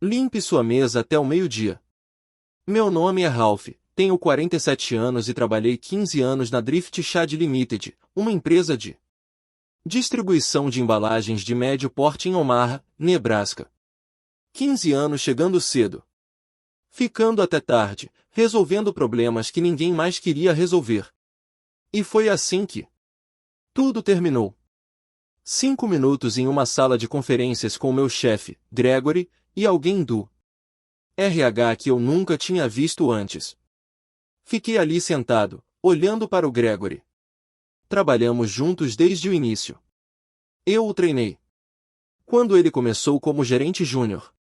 Limpe sua mesa até o meio-dia. Meu nome é Ralph, tenho 47 anos e trabalhei 15 anos na Drift Shad Limited, uma empresa de distribuição de embalagens de médio porte em Omaha, Nebraska. 15 anos chegando cedo, ficando até tarde, resolvendo problemas que ninguém mais queria resolver. E foi assim que tudo terminou. 5 minutos em uma sala de conferências com meu chefe, Gregory, e alguém do RH que eu nunca tinha visto antes. Fiquei ali sentado, olhando para o Gregory. Trabalhamos juntos desde o início. Eu o treinei quando ele começou como gerente júnior.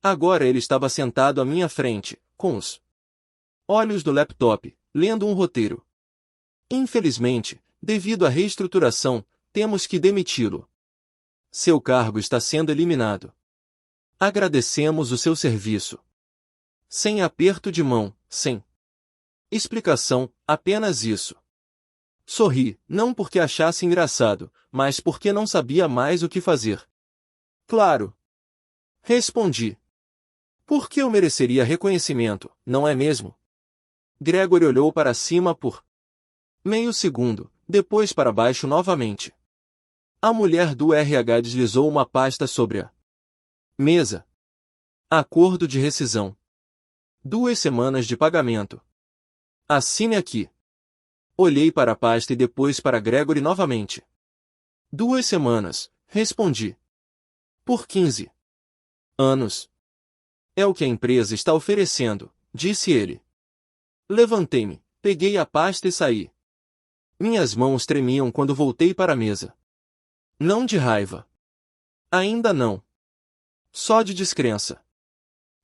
Agora ele estava sentado à minha frente, com os olhos do laptop, lendo um roteiro. Infelizmente, devido à reestruturação, temos que demiti-lo. Seu cargo está sendo eliminado. Agradecemos o seu serviço. Sem aperto de mão, sem explicação, apenas isso. Sorri, não porque achasse engraçado, mas porque não sabia mais o que fazer. Claro. Respondi. Porque eu mereceria reconhecimento, não é mesmo? Gregory olhou para cima por meio segundo, depois para baixo novamente. A mulher do RH deslizou uma pasta sobre a mesa. Acordo de rescisão. 2 semanas de pagamento. Assine aqui. Olhei para a pasta e depois para Gregory novamente. 2 semanas, respondi. Por 15 anos. É o que a empresa está oferecendo, disse ele. Levantei-me, peguei a pasta e saí. Minhas mãos tremiam quando voltei para a mesa. Não de raiva. Ainda não. Só de descrença.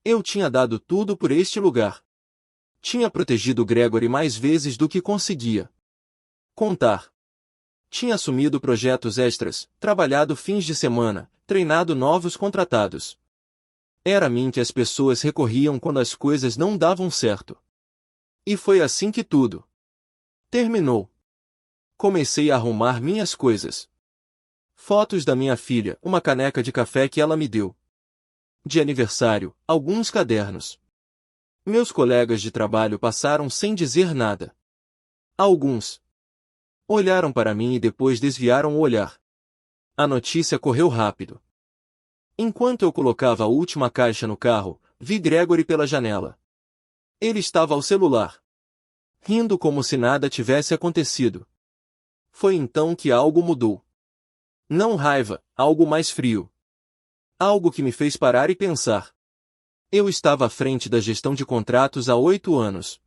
Eu tinha dado tudo por este lugar. Tinha protegido Gregory mais vezes do que conseguia contar. Tinha assumido projetos extras, trabalhado fins de semana, treinado novos contratados. Era a mim que as pessoas recorriam quando as coisas não davam certo. E foi assim que tudo terminou. Comecei a arrumar minhas coisas. Fotos da minha filha, uma caneca de café que ela me deu de aniversário, alguns cadernos. Meus colegas de trabalho passaram sem dizer nada. Alguns olharam para mim e depois desviaram o olhar. A notícia correu rápido. Enquanto eu colocava a última caixa no carro, vi Gregory pela janela. Ele estava ao celular, rindo como se nada tivesse acontecido. Foi então que algo mudou. Não raiva, algo mais frio. Algo que me fez parar e pensar. Eu estava à frente da gestão de contratos há 8 anos.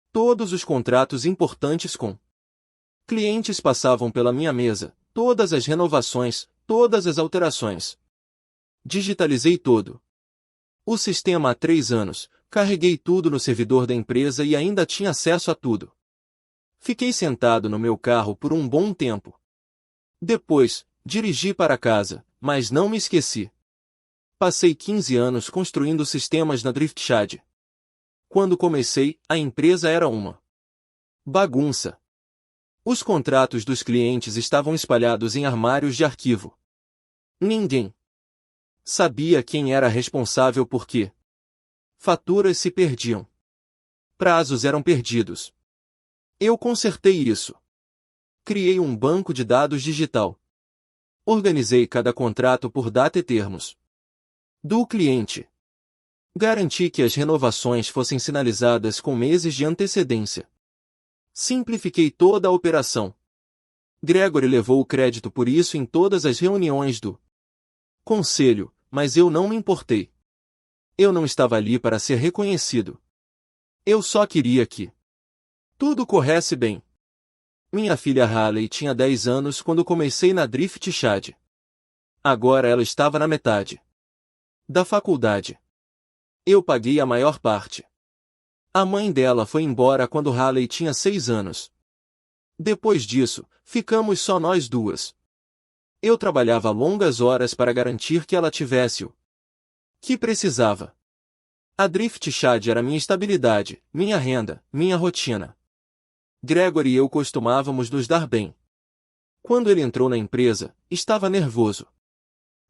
Todos os contratos importantes com clientes passavam pela minha mesa, todas as renovações, todas as alterações. Digitalizei todo o sistema há 3 anos, carreguei tudo no servidor da empresa e ainda tinha acesso a tudo. Fiquei sentado no meu carro por um bom tempo. Depois, dirigi para casa, mas não me esqueci. Passei 15 anos construindo sistemas na Drift Shad. Quando comecei, a empresa era uma bagunça. Os contratos dos clientes estavam espalhados em armários de arquivo. Ninguém sabia quem era responsável por quê. Faturas se perdiam. Prazos eram perdidos. Eu consertei isso. Criei um banco de dados digital. Organizei cada contrato por data e termos do cliente. Garanti que as renovações fossem sinalizadas com meses de antecedência. Simplifiquei toda a operação. Gregory levou o crédito por isso em todas as reuniões do conselho, mas eu não me importei. Eu não estava ali para ser reconhecido. Eu só queria que tudo corresse bem. Minha filha Haley tinha 10 anos quando comecei na Drift Shad. Agora ela estava na metade da faculdade. Eu paguei a maior parte. A mãe dela foi embora quando Haley tinha 6 anos. Depois disso, ficamos só nós duas. Eu trabalhava longas horas para garantir que ela tivesse o que precisava. A Drift Shad era minha estabilidade, minha renda, minha rotina. Gregory e eu costumávamos nos dar bem. Quando ele entrou na empresa, estava nervoso.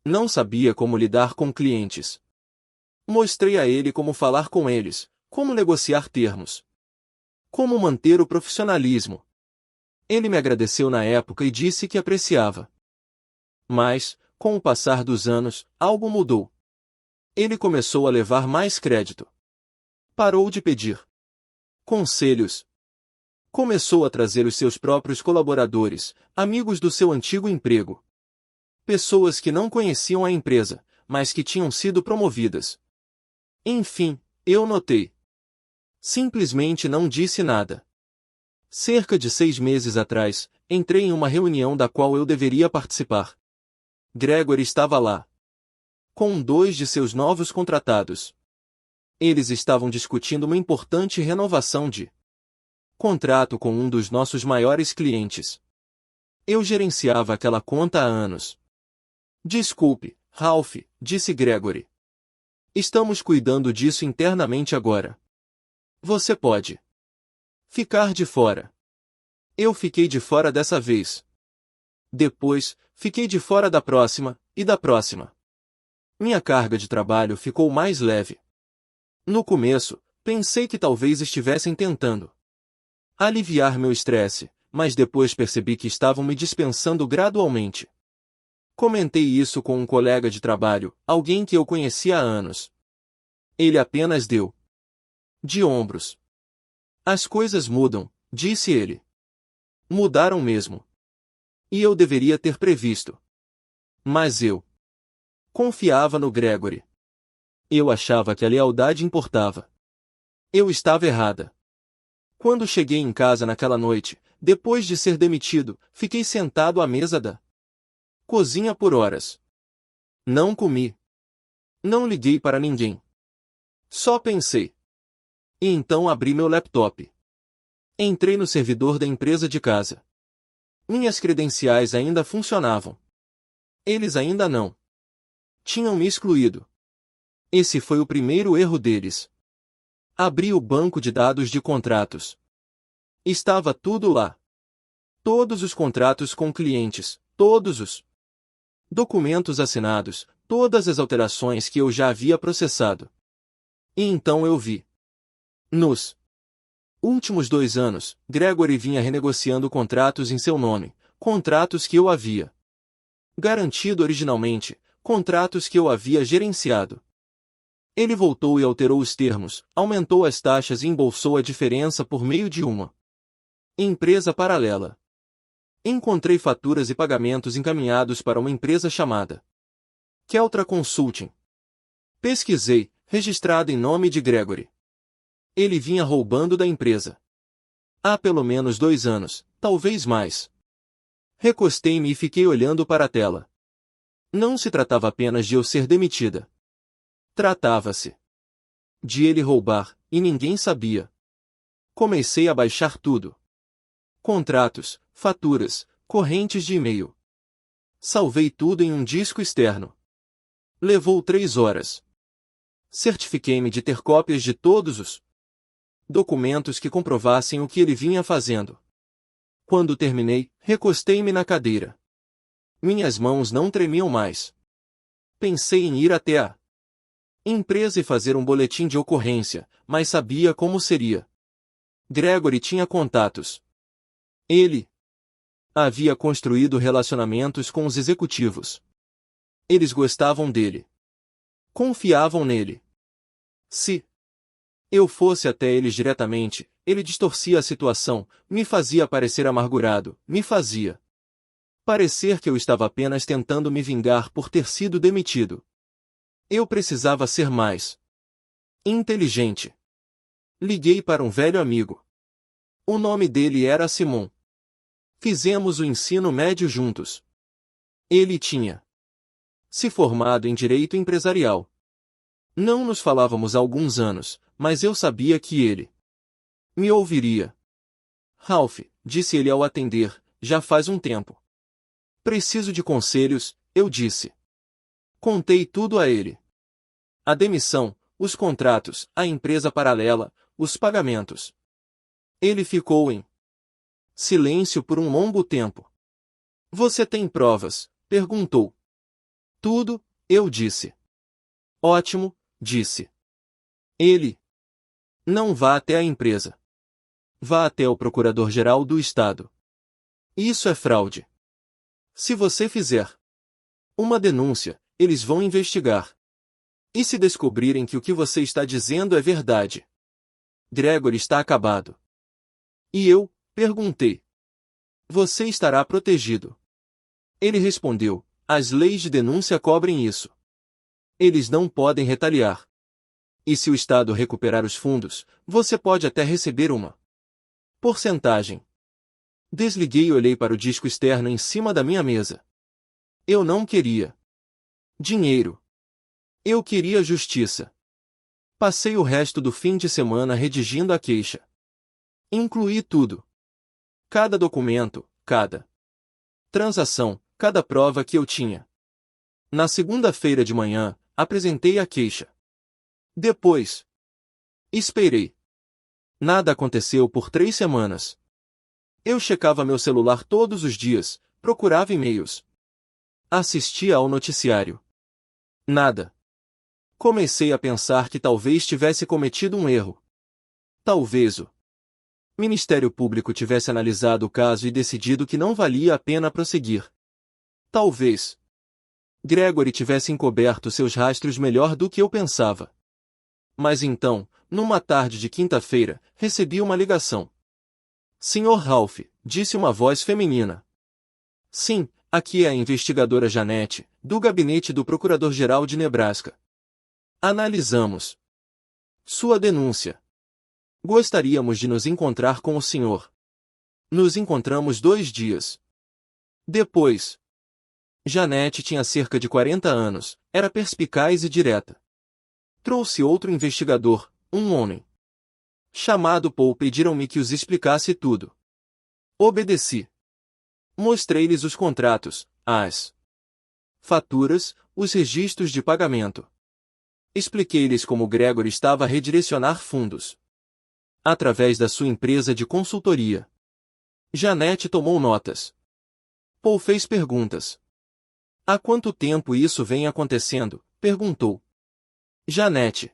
Não sabia como lidar com clientes. Mostrei a ele como falar com eles, como negociar termos, como manter o profissionalismo. Ele me agradeceu na época e disse que apreciava. Mas, com o passar dos anos, algo mudou. Ele começou a levar mais crédito. Parou de pedir conselhos. Começou a trazer os seus próprios colaboradores, amigos do seu antigo emprego. Pessoas que não conheciam a empresa, mas que tinham sido promovidas. Enfim, eu notei. Simplesmente não disse nada. Cerca de 6 meses atrás, entrei em uma reunião da qual eu deveria participar. Gregory estava lá, com 2 de seus novos contratados. Eles estavam discutindo uma importante renovação de contrato com um dos nossos maiores clientes. Eu gerenciava aquela conta há anos. Desculpe, Ralph, disse Gregory. Estamos cuidando disso internamente agora. Você pode ficar de fora. Eu fiquei de fora dessa vez. Depois, fiquei de fora da próxima, e da próxima. Minha carga de trabalho ficou mais leve. No começo, pensei que talvez estivessem tentando aliviar meu estresse, mas depois percebi que estavam me dispensando gradualmente. Comentei isso com um colega de trabalho, alguém que eu conhecia há anos. Ele apenas deu de ombros. As coisas mudam, disse ele. Mudaram mesmo. E eu deveria ter previsto. Mas eu confiava no Gregory. Eu achava que a lealdade importava. Eu estava errada. Quando cheguei em casa naquela noite, depois de ser demitido, fiquei sentado à mesa da cozinha por horas. Não comi. Não liguei para ninguém. Só pensei. E então abri meu laptop. Entrei no servidor da empresa de casa. Minhas credenciais ainda funcionavam. Eles ainda não tinham me excluído. Esse foi o primeiro erro deles. Abri o banco de dados de contratos. Estava tudo lá. Todos os contratos com clientes, todos os documentos assinados, todas as alterações que eu já havia processado. E então eu vi. Nos últimos 2 anos, Gregory vinha renegociando contratos em seu nome, contratos que eu havia garantido originalmente, contratos que eu havia gerenciado. Ele voltou e alterou os termos, aumentou as taxas e embolsou a diferença por meio de uma empresa paralela. Encontrei faturas e pagamentos encaminhados para uma empresa chamada Keltra Consulting. Pesquisei, registrado em nome de Gregory. Ele vinha roubando da empresa há pelo menos 2 anos, talvez mais. Recostei-me e fiquei olhando para a tela. Não se tratava apenas de eu ser demitida. Tratava-se de ele roubar, e ninguém sabia. Comecei a baixar tudo. Contratos, faturas, correntes de e-mail. Salvei tudo em um disco externo. Levou 3 horas. Certifiquei-me de ter cópias de todos os documentos que comprovassem o que ele vinha fazendo. Quando terminei, recostei-me na cadeira. Minhas mãos não tremiam mais. Pensei em ir até a empresa e fazer um boletim de ocorrência, mas sabia como seria. Gregory tinha contatos. Ele havia construído relacionamentos com os executivos. Eles gostavam dele. Confiavam nele. Se eu fosse até eles diretamente, ele distorcia a situação, me fazia parecer amargurado, me fazia parecer que eu estava apenas tentando me vingar por ter sido demitido. Eu precisava ser mais inteligente. Liguei para um velho amigo. O nome dele era Simon. Fizemos o ensino médio juntos. Ele tinha se formado em direito empresarial. Não nos falávamos há alguns anos, mas eu sabia que ele me ouviria. Ralph, disse ele ao atender, já faz um tempo. Preciso de conselhos, eu disse. Contei tudo a ele. A demissão, os contratos, a empresa paralela, os pagamentos. Ele ficou em silêncio por um longo tempo. Você tem provas? Perguntou. Tudo, eu disse. Ótimo, disse ele. Não vá até a empresa. Vá até o Procurador-Geral do Estado. Isso é fraude. Se você fizer uma denúncia, eles vão investigar. E se descobrirem que o que você está dizendo é verdade? Gregory está acabado. E eu, perguntei. Você estará protegido. Ele respondeu, as leis de denúncia cobrem isso. Eles não podem retaliar. E se o Estado recuperar os fundos, você pode até receber uma porcentagem. Desliguei e olhei para o disco externo em cima da minha mesa. Eu não queria dinheiro. Eu queria justiça. Passei o resto do fim de semana redigindo a queixa. Incluí tudo. Cada documento, cada transação, cada prova que eu tinha. Na segunda-feira de manhã, apresentei a queixa. Depois, esperei. Nada aconteceu por 3 semanas. Eu checava meu celular todos os dias, procurava e-mails. Assistia ao noticiário. Nada. Comecei a pensar que talvez tivesse cometido um erro. Talvez o Ministério Público tivesse analisado o caso e decidido que não valia a pena prosseguir. Talvez Gregory tivesse encoberto seus rastros melhor do que eu pensava. Mas então, numa tarde de quinta-feira, recebi uma ligação. Sr. Ralph, disse uma voz feminina. Sim, aqui é a investigadora Janete, do gabinete do Procurador-Geral de Nebraska. Analisamos sua denúncia. Gostaríamos de nos encontrar com o senhor. Nos encontramos 2 dias depois. Janete tinha cerca de 40 anos, era perspicaz e direta. Trouxe outro investigador, um homem chamado Paul. Pediram-me que os explicasse tudo. Obedeci. Mostrei-lhes os contratos, as faturas, os registros de pagamento. Expliquei-lhes como Gregory estava a redirecionar fundos através da sua empresa de consultoria. Janete tomou notas. Paul fez perguntas. Há quanto tempo isso vem acontecendo? Perguntou. Janete.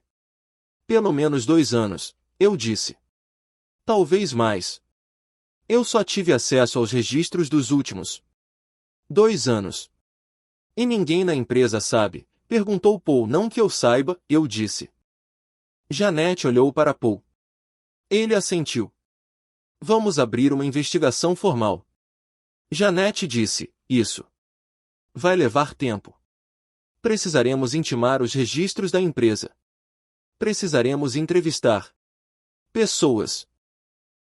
Pelo menos 2 anos, eu disse. Talvez mais. Eu só tive acesso aos registros dos últimos 2 anos. E ninguém na empresa sabe? Perguntou Paul. Não que eu saiba, eu disse. Janete olhou para Paul. Ele assentiu. Vamos abrir uma investigação formal. Janete disse, isso vai levar tempo. Precisaremos intimar os registros da empresa. Precisaremos entrevistar pessoas.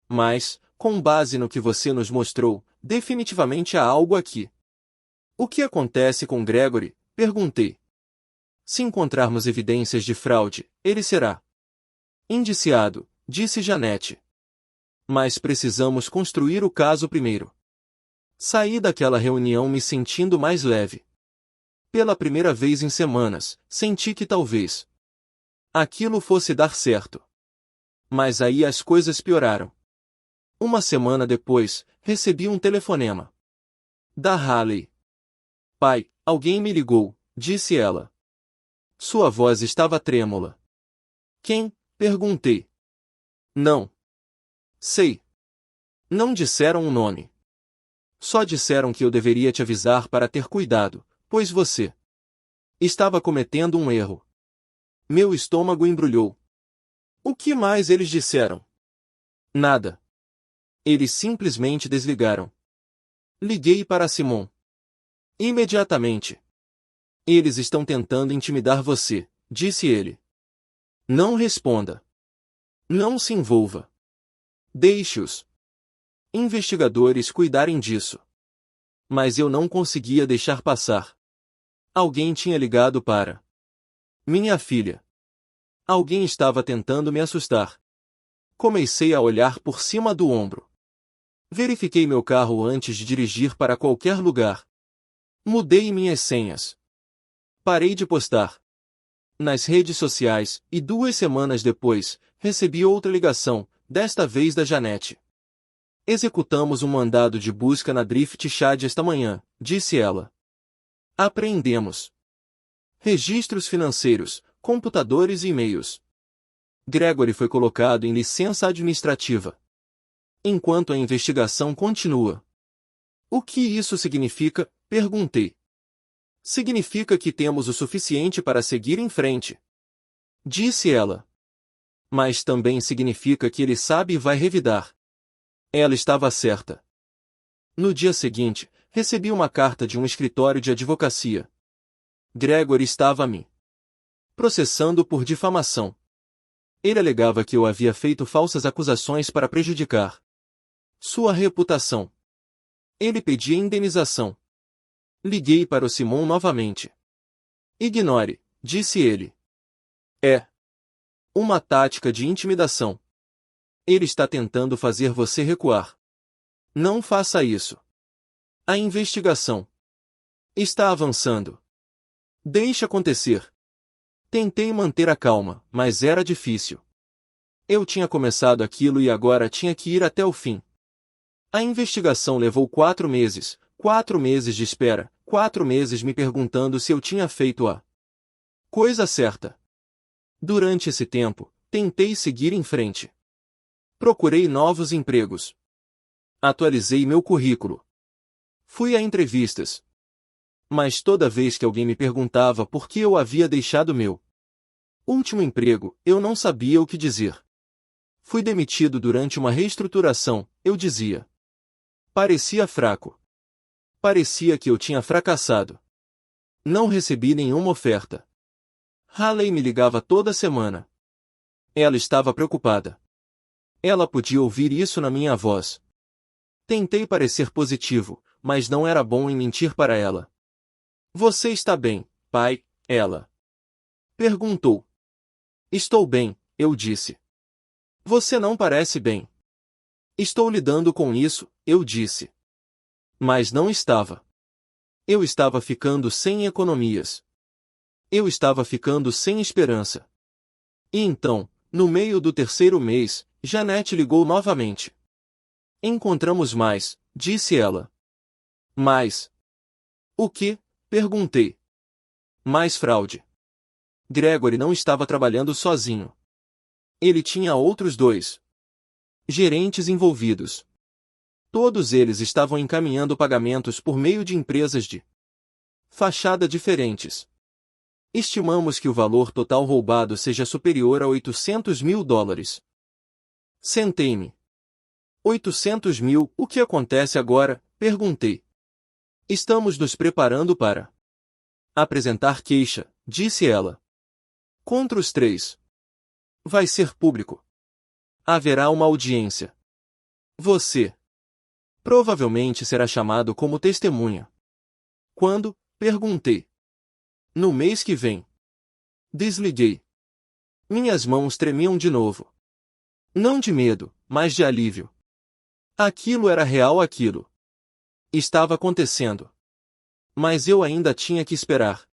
Mas, com base no que você nos mostrou, definitivamente há algo aqui. O que acontece com Gregory? Perguntei. Se encontrarmos evidências de fraude, ele será indiciado, disse Janete. Mas precisamos construir o caso primeiro. Saí daquela reunião me sentindo mais leve. Pela primeira vez em semanas, senti que talvez aquilo fosse dar certo. Mas aí as coisas pioraram. Uma semana depois, recebi um telefonema da Haley. Pai, alguém me ligou, disse ela. Sua voz estava trêmula. Quem? Perguntei. Não sei. Não disseram o nome. Só disseram que eu deveria te avisar para ter cuidado, pois você estava cometendo um erro. Meu estômago embrulhou. O que mais eles disseram? Nada. Eles simplesmente desligaram. Liguei para Simon. Imediatamente. Eles estão tentando intimidar você, disse ele. Não responda. Não se envolva. Deixe-os investigadores cuidarem disso. Mas eu não conseguia deixar passar. Alguém tinha ligado para minha filha. Alguém estava tentando me assustar. Comecei a olhar por cima do ombro. Verifiquei meu carro antes de dirigir para qualquer lugar. Mudei minhas senhas. Parei de postar nas redes sociais, e 2 semanas depois, recebi outra ligação, desta vez da Janete. Executamos um mandado de busca na Drift Chad esta manhã, disse ela. Apreendemos registros financeiros, computadores e e-mails. Gregory foi colocado em licença administrativa. Enquanto a investigação continua. O que isso significa? Perguntei. Significa que temos o suficiente para seguir em frente. Disse ela. Mas também significa que ele sabe e vai revidar. Ela estava certa. No dia seguinte, recebi uma carta de um escritório de advocacia. Gregory estava me processando por difamação. Ele alegava que eu havia feito falsas acusações para prejudicar sua reputação. Ele pedia indenização. Liguei para o Simon novamente. Ignore, disse ele. É uma tática de intimidação. Ele está tentando fazer você recuar. Não faça isso. A investigação está avançando. Deixe acontecer. Tentei manter a calma, mas era difícil. Eu tinha começado aquilo e agora tinha que ir até o fim. A investigação levou 4 meses, 4 meses de espera, 4 meses me perguntando se eu tinha feito a coisa certa. Durante esse tempo, tentei seguir em frente. Procurei novos empregos. Atualizei meu currículo. Fui a entrevistas. Mas toda vez que alguém me perguntava por que eu havia deixado meu último emprego, eu não sabia o que dizer. Fui demitido durante uma reestruturação, eu dizia. Parecia fraco. Parecia que eu tinha fracassado. Não recebi nenhuma oferta. Haley me ligava toda semana. Ela estava preocupada. Ela podia ouvir isso na minha voz. Tentei parecer positivo, mas não era bom em mentir para ela. Você está bem, pai? Ela perguntou. Estou bem, eu disse. Você não parece bem. Estou lidando com isso, eu disse. Mas não estava. Eu estava ficando sem economias. Eu estava ficando sem esperança. E então, no meio do 3º mês, Janete ligou novamente. Encontramos mais, disse ela. Mais? O que? Perguntei. Mais fraude. Gregory não estava trabalhando sozinho. Ele tinha outros 2 gerentes envolvidos. Todos eles estavam encaminhando pagamentos por meio de empresas de fachada diferentes. Estimamos que o valor total roubado seja superior a $800 mil. Sentei-me. 800 mil, o que acontece agora? Perguntei. Estamos nos preparando para apresentar queixa, disse ela. Contra os 3. Vai ser público. Haverá uma audiência. Você provavelmente será chamado como testemunha. Quando? Perguntei. No mês que vem. Desliguei. Minhas mãos tremiam de novo. Não de medo, mas de alívio. Aquilo era real, aquilo estava acontecendo. Mas eu ainda tinha que esperar.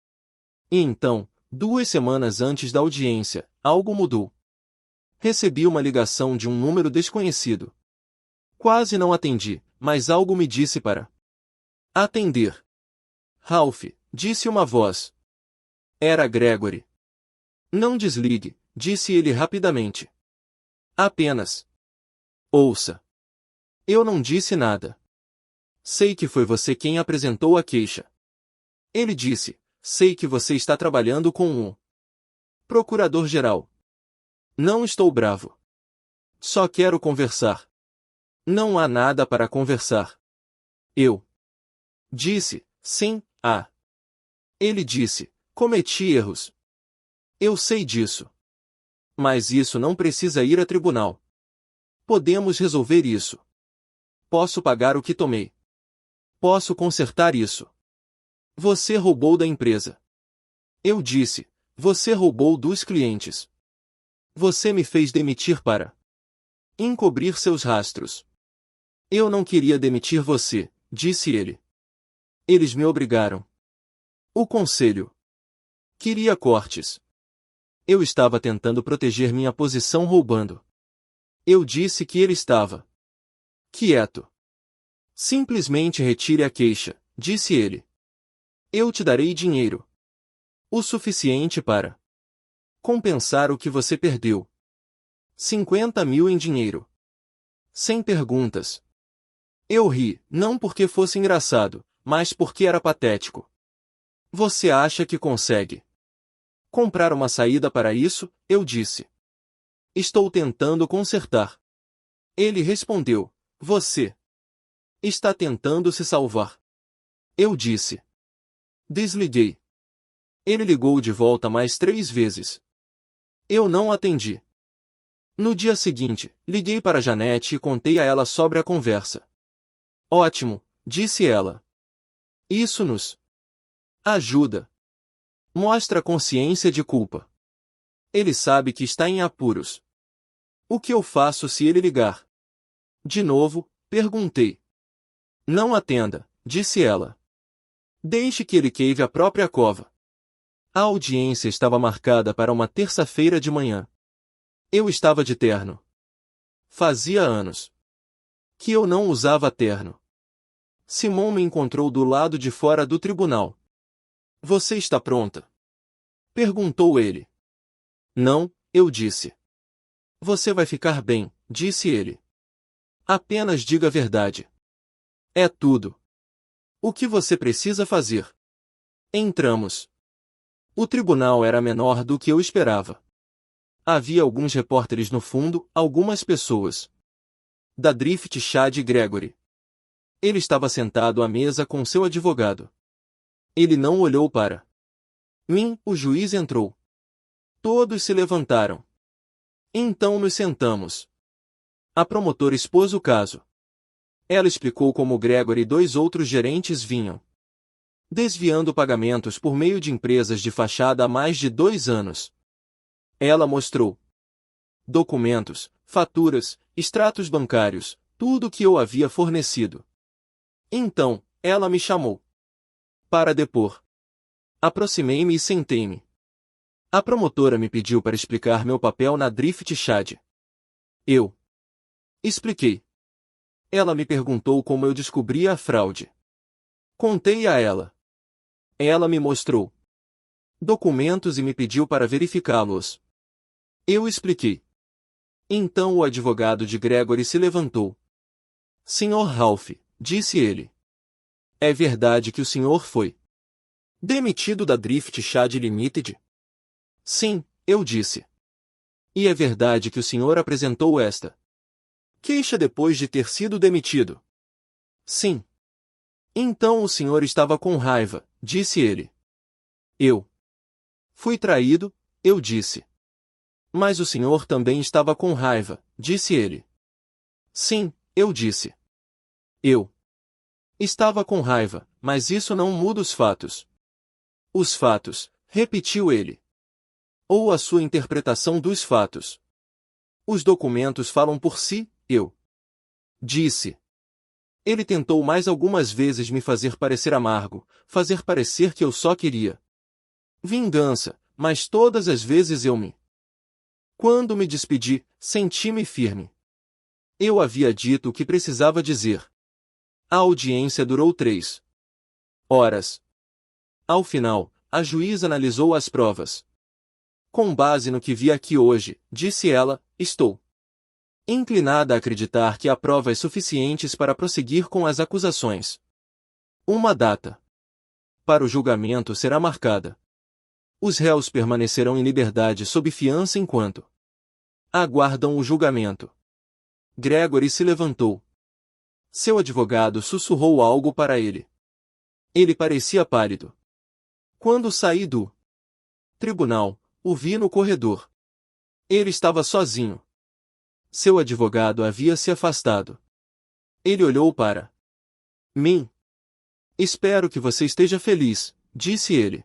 E então, 2 semanas antes da audiência, algo mudou. Recebi uma ligação de um número desconhecido. Quase não atendi, mas algo me disse para atender. Ralph, disse uma voz. Era Gregory. Não desligue, disse ele rapidamente. Apenas ouça. Eu não disse nada. Sei que foi você quem apresentou a queixa. Ele disse, sei que você está trabalhando com um procurador-geral. Não estou bravo. Só quero conversar. Não há nada para conversar. Eu disse, sim, há. Ele disse, cometi erros. Eu sei disso. Mas isso não precisa ir a tribunal. Podemos resolver isso. Posso pagar o que tomei. Posso consertar isso. Você roubou da empresa. Eu disse, você roubou dos clientes. Você me fez demitir para encobrir seus rastros. Eu não queria demitir você, disse ele. Eles me obrigaram. O conselho queria cortes. Eu estava tentando proteger minha posição roubando. Eu disse que ele estava quieto. Simplesmente retire a queixa, disse ele. Eu te darei dinheiro. O suficiente para Compensar o que você perdeu. 50 mil em dinheiro. Sem perguntas. Eu ri, não porque fosse engraçado, mas porque era patético. Você acha que consegue comprar uma saída para isso? Eu disse. Estou tentando consertar. Ele respondeu. Você está tentando se salvar. Eu disse. Desliguei. Ele ligou de volta mais 3 vezes. Eu não atendi. No dia seguinte, liguei para Janete e contei a ela sobre a conversa. Ótimo, disse ela. Isso nos ajuda. Mostra consciência de culpa. Ele sabe que está em apuros. O que eu faço se ele ligar? De novo, perguntei. Não atenda, disse ela. Deixe que ele cave a própria cova. A audiência estava marcada para uma terça-feira de manhã. Eu estava de terno. Fazia anos que eu não usava terno. Simon me encontrou do lado de fora do tribunal. Você está pronta? Perguntou ele. Não, eu disse. Você vai ficar bem, disse ele. Apenas diga a verdade. É tudo. O que você precisa fazer? Entramos. O tribunal era menor do que eu esperava. Havia alguns repórteres no fundo, algumas pessoas da Drift Chad Gregory. Ele estava sentado à mesa com seu advogado. Ele não olhou para mim, o juiz entrou. Todos se levantaram. Então nos sentamos. A promotora expôs o caso. Ela explicou como Gregory e 2 outros gerentes vinham desviando pagamentos por meio de empresas de fachada há mais de 2 anos. Ela mostrou documentos, faturas, extratos bancários, tudo o que eu havia fornecido. Então, ela me chamou para depor. Aproximei-me e sentei-me. A promotora me pediu para explicar meu papel na Drift Chad. Eu expliquei. Ela me perguntou como eu descobria a fraude. Contei a ela. Ela me mostrou documentos e me pediu para verificá-los. Eu expliquei. Então o advogado de Gregory se levantou. Sr. Ralph, disse ele. É verdade que o senhor foi demitido da Drift Chad Limited? Sim, eu disse. E é verdade que o senhor apresentou esta queixa depois de ter sido demitido? Sim. Então o senhor estava com raiva, disse ele. Eu fui traído, eu disse. Mas o senhor também estava com raiva, disse ele. Sim, eu disse. Eu estava com raiva, mas isso não muda os fatos. Os fatos, repetiu ele. Ou a sua interpretação dos fatos. Os documentos falam por si, eu disse. Ele tentou mais algumas vezes me fazer parecer amargo, fazer parecer que eu só queria vingança, mas todas as vezes eu me... Quando me despedi, senti-me firme. Eu havia dito o que precisava dizer. A audiência durou 3 horas. Ao final, a juíza analisou as provas. Com base no que vi aqui hoje, disse ela, estou inclinada a acreditar que há provas suficientes para prosseguir com as acusações. Uma data para o julgamento será marcada. Os réus permanecerão em liberdade sob fiança enquanto aguardam o julgamento. Gregory se levantou. Seu advogado sussurrou algo para ele. Ele parecia pálido. Quando saí do tribunal, o vi no corredor. Ele estava sozinho. Seu advogado havia se afastado. Ele olhou para mim. Espero que você esteja feliz, disse ele.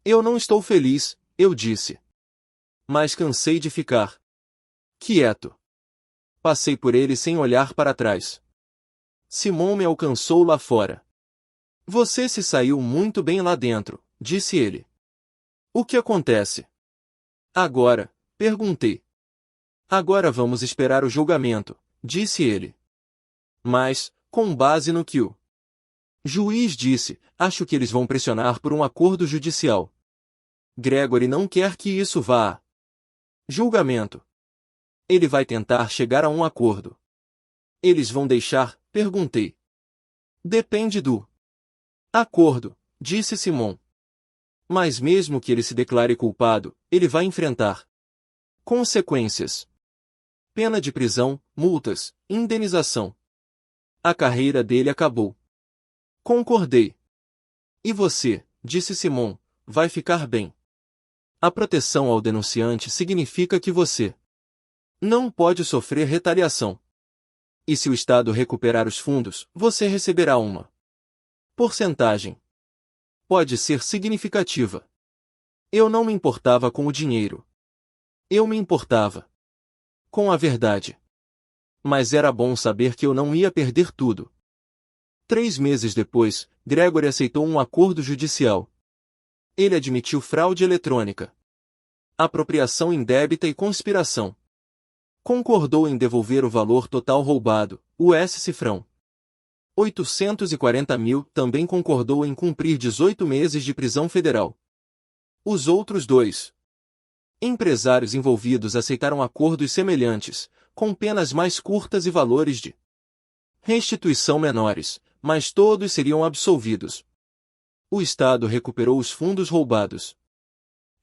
Eu não estou feliz, eu disse. Mas cansei de ficar quieto. Passei por ele sem olhar para trás. Simon me alcançou lá fora. Você se saiu muito bem lá dentro, disse ele. O que acontece? Agora, perguntei. Agora vamos esperar o julgamento, disse ele. Mas, com base no que o juiz disse, acho que eles vão pressionar por um acordo judicial. Gregory não quer que isso vá a julgamento. Ele vai tentar chegar a um acordo. Eles vão deixar? Perguntei. Depende do acordo, disse Simon. Mas mesmo que ele se declare culpado, ele vai enfrentar consequências. Pena de prisão, multas, indenização. A carreira dele acabou. Concordei. E você, disse Simon, vai ficar bem. A proteção ao denunciante significa que você não pode sofrer retaliação. E se o Estado recuperar os fundos, você receberá uma porcentagem. Pode ser significativa. Eu não me importava com o dinheiro. Eu me importava com a verdade. Mas era bom saber que eu não ia perder tudo. 3 meses depois, Gregory aceitou um acordo judicial. Ele admitiu fraude eletrônica, apropriação indébita e conspiração. Concordou em devolver o valor total roubado, US cifrão 840 mil, também concordou em cumprir 18 meses de prisão federal. Os outros 2 empresários envolvidos aceitaram acordos semelhantes, com penas mais curtas e valores de restituição menores, mas todos seriam absolvidos. O Estado recuperou os fundos roubados.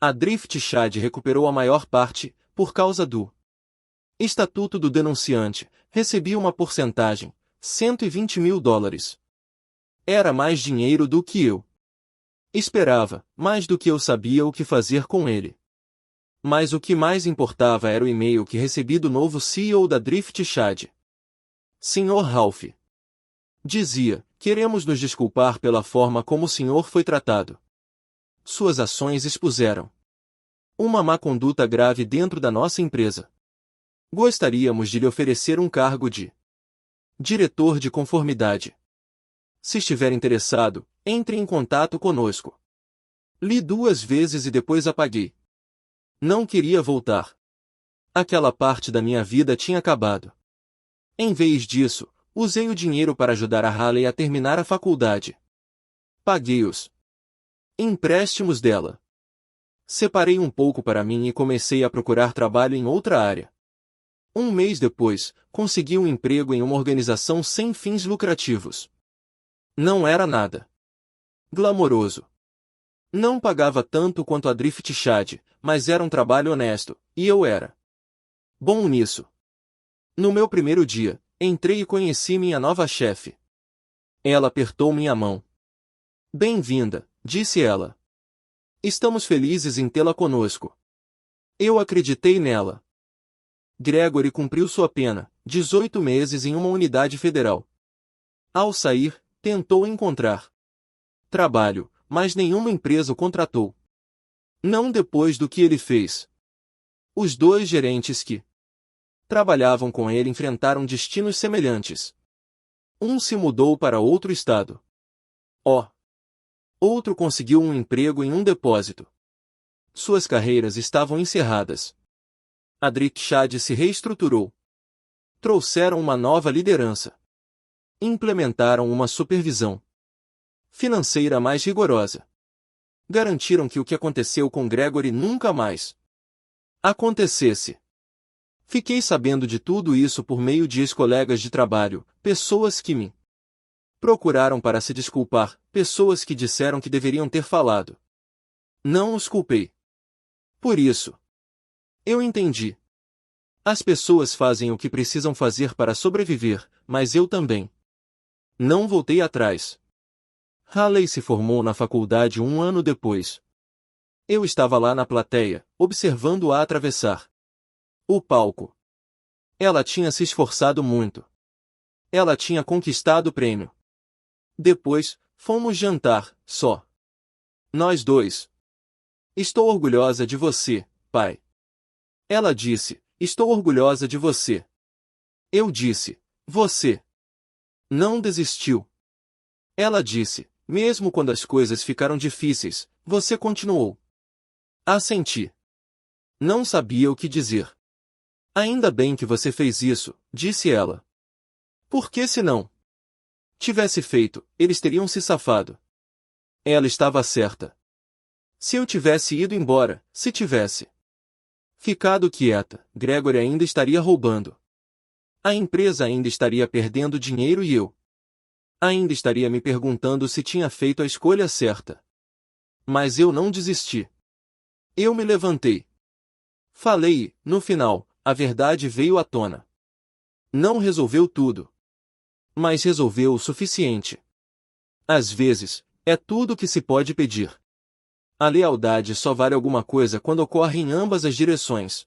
A Drift Chad recuperou a maior parte, por causa do Estatuto do Denunciante, recebia uma porcentagem, $120 mil. Era mais dinheiro do que eu esperava, mais do que eu sabia o que fazer com ele. Mas o que mais importava era o e-mail que recebi do novo CEO da Drift Chad. Sr. Ralph. Dizia, queremos nos desculpar pela forma como o senhor foi tratado. Suas ações expuseram uma má conduta grave dentro da nossa empresa. Gostaríamos de lhe oferecer um cargo de diretor de conformidade. Se estiver interessado, entre em contato conosco. Li 2 vezes e depois apaguei. Não queria voltar. Aquela parte da minha vida tinha acabado. Em vez disso, usei o dinheiro para ajudar a Haley a terminar a faculdade. Paguei os empréstimos dela. Separei um pouco para mim e comecei a procurar trabalho em outra área. 1 mês depois, consegui um emprego em uma organização sem fins lucrativos. Não era nada glamouroso. Não pagava tanto quanto a Drift Chad, mas era um trabalho honesto, e eu era bom nisso. No meu primeiro dia, entrei e conheci minha nova chefe. Ela apertou minha mão. Bem-vinda, disse ela. Estamos felizes em tê-la conosco. Eu acreditei nela. Gregory cumpriu sua pena, 18 meses em uma unidade federal. Ao sair, tentou encontrar trabalho, mas nenhuma empresa o contratou. Não depois do que ele fez. Os 2 gerentes que trabalhavam com ele enfrentaram destinos semelhantes. Um se mudou para outro estado. Outro conseguiu um emprego em um depósito. Suas carreiras estavam encerradas. A Drift Chad se reestruturou. Trouxeram uma nova liderança. Implementaram uma supervisão financeira mais rigorosa. Garantiram que o que aconteceu com Gregory nunca mais acontecesse. Fiquei sabendo de tudo isso por meio de ex-colegas de trabalho, pessoas que me procuraram para se desculpar, pessoas que disseram que deveriam ter falado. Não os culpei. Por isso, eu entendi. As pessoas fazem o que precisam fazer para sobreviver, mas eu também. Não voltei atrás. Haley se formou na faculdade 1 ano depois. Eu estava lá na plateia, observando-a atravessar o palco. Ela tinha se esforçado muito. Ela tinha conquistado o prêmio. Depois, fomos jantar, só nós 2. Estou orgulhosa de você, pai. Ela disse, estou orgulhosa de você. Eu disse, você não desistiu. Ela disse, mesmo quando as coisas ficaram difíceis, você continuou. Assenti. Não sabia o que dizer. Ainda bem que você fez isso, disse ela. Porque se não tivesse feito, eles teriam se safado. Ela estava certa. Se eu tivesse ido embora, se tivesse ficado quieta, Gregory ainda estaria roubando. A empresa ainda estaria perdendo dinheiro e eu ainda estaria me perguntando se tinha feito a escolha certa. Mas eu não desisti. Eu me levantei. Falei e, no final, a verdade veio à tona. Não resolveu tudo. Mas resolveu o suficiente. Às vezes, é tudo o que se pode pedir. A lealdade só vale alguma coisa quando ocorre em ambas as direções.